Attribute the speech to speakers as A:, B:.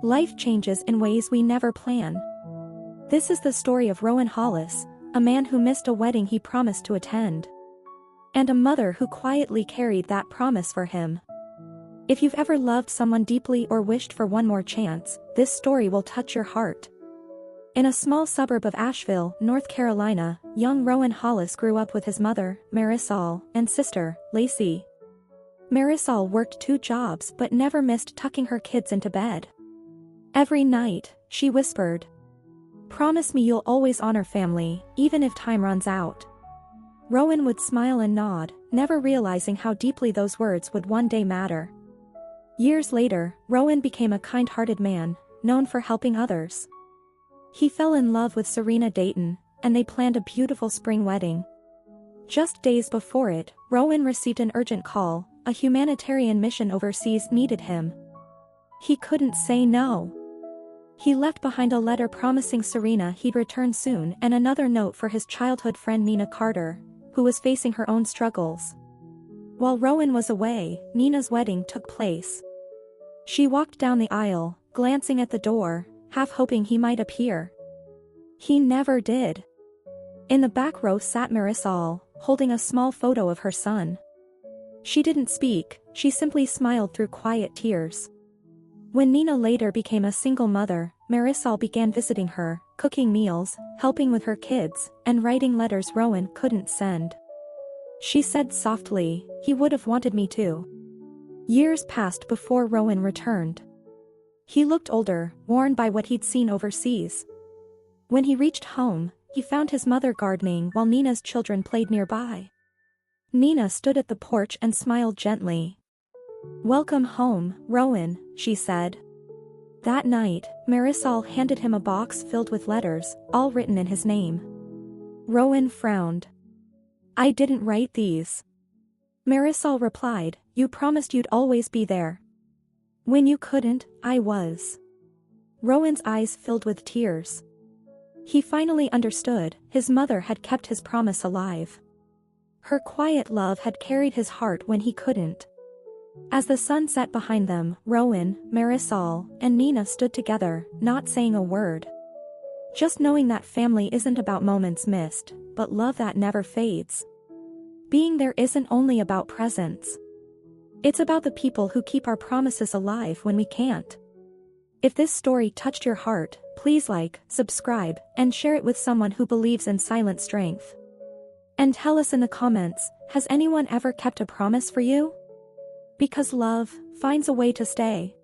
A: Life changes in ways we never plan. This is the story of Rowan Hollis, a man who missed a wedding he promised to attend. And a mother who quietly carried that promise for him. If you've ever loved someone deeply or wished for one more chance, this story will touch your heart. In a small suburb of Asheville, North Carolina, young Rowan Hollis grew up with his mother, Marisol, and sister, Lacey. Marisol worked 2 jobs but never missed tucking her kids into bed. Every night, she whispered, "Promise me you'll always honor family, even if time runs out." Rowan would smile and nod, never realizing how deeply those words would one day matter. Years later, Rowan became a kind-hearted man, known for helping others. He fell in love with Serena Dayton, and they planned a beautiful spring wedding. Just days before it, Rowan received an urgent call. A humanitarian mission overseas needed him. He couldn't say no. He left behind a letter promising Serena he'd return soon and another note for his childhood friend Nina Carter, who was facing her own struggles. While Rowan was away, Nina's wedding took place. She walked down the aisle, glancing at the door, half hoping he might appear. He never did. In the back row sat Marisol, holding a small photo of her son. She didn't speak, she simply smiled through quiet tears. When Nina later became a single mother, Marisol began visiting her, cooking meals, helping with her kids, and writing letters Rowan couldn't send. She said softly, "He would have wanted me to." Years passed before Rowan returned. He looked older, worn by what he'd seen overseas. When he reached home, he found his mother gardening while Nina's children played nearby. Nina stood at the porch and smiled gently. "Welcome home, Rowan," she said. That night, Marisol handed him a box filled with letters, all written in his name. Rowan frowned. "I didn't write these." Marisol replied, "You promised you'd always be there. When you couldn't, I was." Rowan's eyes filled with tears. He finally understood, his mother had kept his promise alive. Her quiet love had carried his heart when he couldn't. As the sun set behind them, Rowan, Marisol, and Nina stood together, not saying a word. Just knowing that family isn't about moments missed, but love that never fades. Being there isn't only about presence. It's about the people who keep our promises alive when we can't. If this story touched your heart, please like, subscribe, and share it with someone who believes in silent strength. And tell us in the comments, has anyone ever kept a promise for you? Because love finds a way to stay.